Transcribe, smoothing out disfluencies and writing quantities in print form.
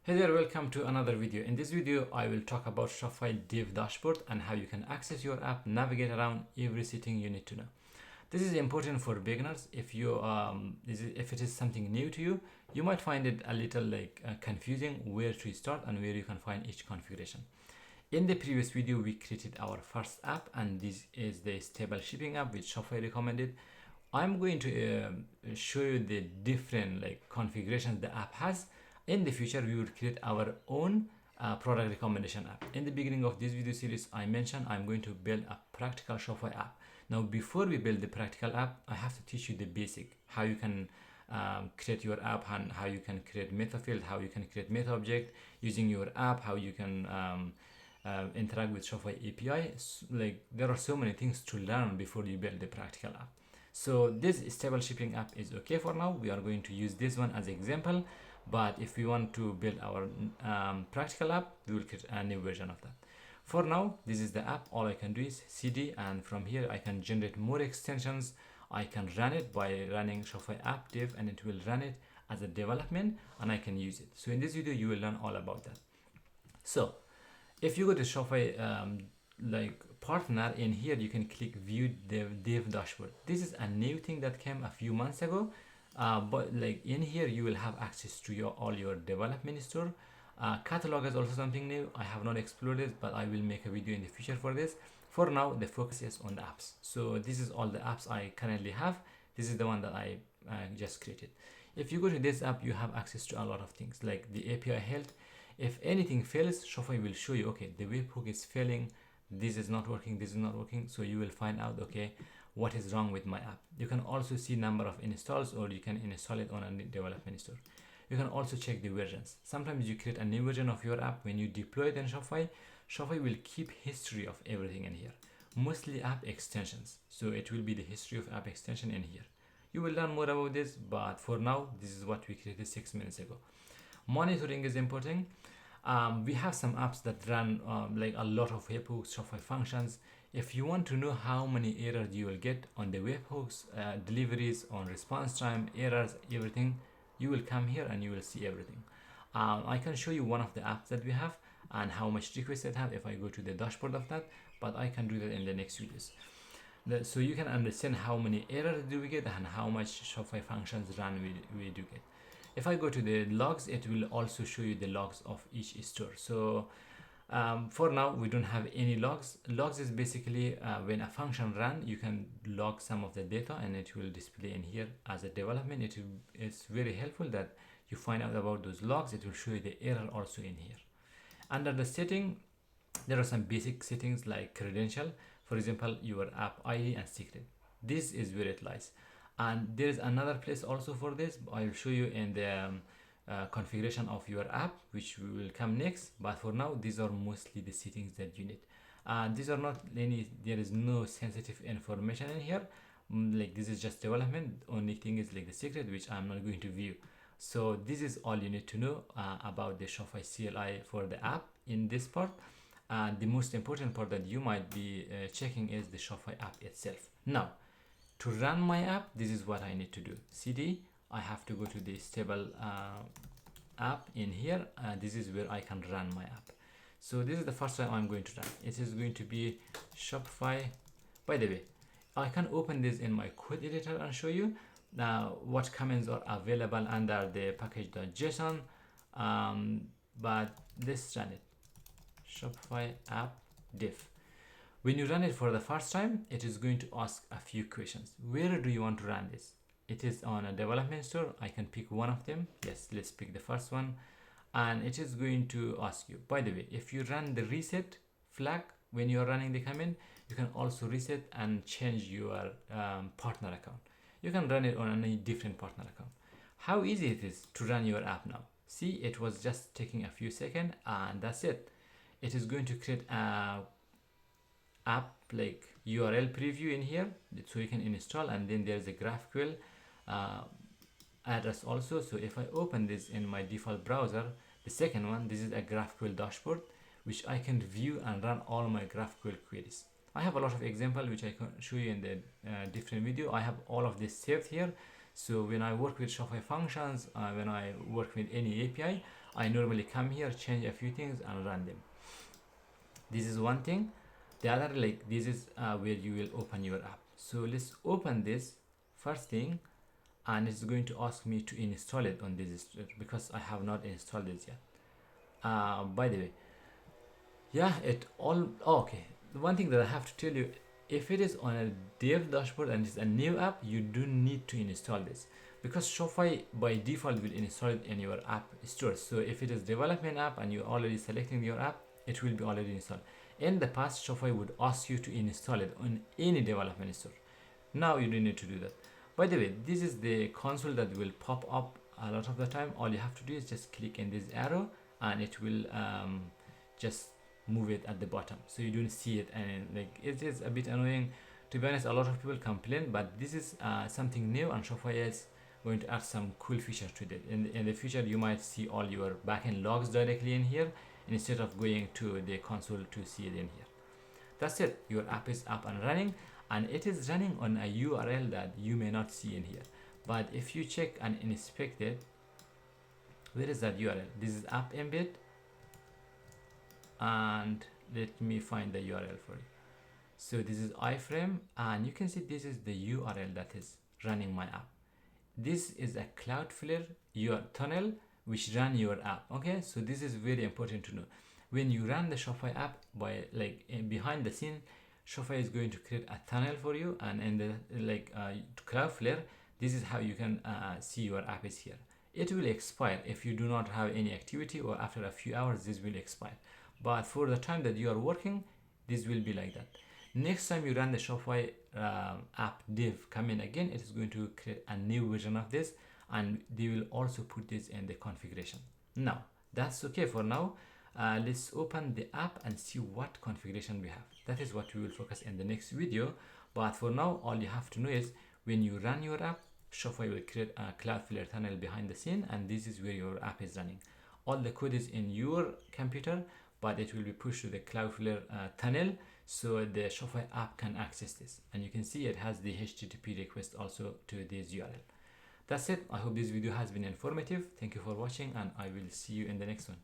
Hey there, welcome to another video. In this video, I will talk about Shopify Dev Dashboard and how you can access your app, navigate around every setting you need to know. This is important for beginners. If it is something new to you, you might find it a little confusing where to start and where you can find each configuration. In the previous video, we created our first app, and this is the stable shipping app which Shopify recommended. I'm going to show you the different configurations the app has. In the future, we will create our own product recommendation app. In the beginning of this video series, I mentioned I'm going to build a practical Shopify app. Now, before we build the practical app, I have to teach you the basic, how you can create your app and how you can create meta field, how you can create meta object using your app, how you can interact with Shopify API. There are so many things to learn before you build the practical app. So this stable shipping app is okay for now. We are going to use this one as an example, but if we want to build our practical app, we will create a new version of that. For now, this is the app. All I can do is cd, and from here I can generate more extensions. I can run it by running Shopify app dev, and it will run it as a development, and I can use it. So in this video, you will learn all about that. So if you go to Shopify partner, in here you can click view dev dashboard. This is a new thing that came a few months ago, but in here you will have access to all your development store. Catalog is also something new. I have not explored it, but I will make a video in the future for this. For now, the focus is on the apps. So this is all the apps I currently have. This is the one that I just created. If you go to this app, you have access to a lot of things like the API health. If anything fails, Shopify will show you, okay, the webhook is failing, this is not working, this is not working. So you will find out, okay, what is wrong with my app. You can also see number of installs, or you can install it on a development store. You can also check the versions. Sometimes you create a new version of your app. When you deploy it in Shopify, Shopify will keep history of everything in here, mostly app extensions. So it will be the history of app extension in here. You will learn more about this, but for now, this is what we created 6 minutes ago. Monitoring is important. We have some apps that run a lot of webhooks, Shopify functions. If you want to know how many errors you will get on the webhooks, deliveries, on response time, errors, everything, you will come here and you will see everything. I can show you one of the apps that we have and how much requests it have if I go to the dashboard of that, but I can do that in the next videos. So you can understand how many errors do we get and how much Shopify functions run we do get. If I go to the logs, it will also show you the logs of each store. So for now, we don't have any logs. Logs is basically when a function run, you can log some of the data and it will display in here as a development. It's very helpful that you find out about those logs. It will show you the error also in here. Under the setting, there are some basic settings like credential. For example, your app ID and secret. This is where it lies. And there is another place also for this. I will show you in the configuration of your app, which will come next. But for now, these are mostly the settings that you need. These are not any, there is no sensitive information in here. This is just development. Only thing is the secret, which I'm not going to view. So this is all you need to know about the Shopify CLI for the app in this part. The most important part that you might be checking is the Shopify app itself. Now, to run my app, this is what I need to do. cd, I have to go to the stable app in here. This is where I can run my app. So this is the first time I'm going to run. It is going to be Shopify. By the way, I can open this in my code editor and show you what commands are available under the package.json. But let's run it. Shopify app dev. When you run it for the first time, it is going to ask a few questions. Where do you want to run this? It is on a development store. I can pick one of them. Yes, let's pick the first one. And it is going to ask you, by the way, if you run the reset flag when you are running the command, you can also reset and change your partner account. You can run it on any different partner account. How easy it is to run your app now. See, it was just taking a few seconds and that's it. It is going to create a app URL preview in here so you can install, and then there's a GraphQL address also. So if I open this in my default browser, the second one, this is a GraphQL dashboard which I can view and run all my GraphQL queries. I have a lot of examples which I can show you in the different video. I have all of this saved here. So when I work with Shopify functions, when I work with any API, I normally come here, change a few things and run them. This is one thing. The other, like, this is where you will open your app. So let's open this first thing, and it's going to ask me to install it on this because I have not installed this yet. By the way, yeah, it all okay. The one thing that I have to tell you, if it is on a dev dashboard and it's a new app, you do need to install this, because Shopify by default will install it in your app store. So if it is development app and you're already selecting your app, it will be already installed. In the past, Shopify would ask you to install it on any development store. Now you don't need to do that. By the way, this is the console that will pop up a lot of the time. All you have to do is just click in this arrow and it will just move it at the bottom, so you don't see it, and like it is a bit annoying. To be honest, a lot of people complain, but this is something new, and Shopify is going to add some cool features to it. In the future, you might see all your backend logs directly in here instead of going to the console to see it in here. That's it. Your app is up and running, and it is running on a URL that you may not see in here. But if you check and inspect it, where is that URL? This is app embed, and let me find the URL for you. So this is iframe, and you can see this is the URL that is running my app. This is a Cloudflare your tunnel which run your app. Okay, so this is very important to know. When you run the Shopify app, by like behind the scene, Shopify is going to create a tunnel for you, and in the Cloudflare, this is how you can see your app is here. It will expire if you do not have any activity, or after a few hours this will expire. But for the time that you are working, this will be like that. Next time you run the Shopify app dev come in again, it is going to create a new version of this, and they will also put this in the configuration. Now that's okay for now. Let's open the app and see what configuration we have. That is what we will focus in the next video. But for now, all you have to know is when you run your app, Shopify will create a Cloudflare tunnel behind the scene, and this is where your app is running. All the code is in your computer, but it will be pushed to the Cloudflare tunnel, so the Shopify app can access this. And you can see it has the HTTP request also to this URL. That's it. I hope this video has been informative. Thank you for watching, and I will see you in the next one.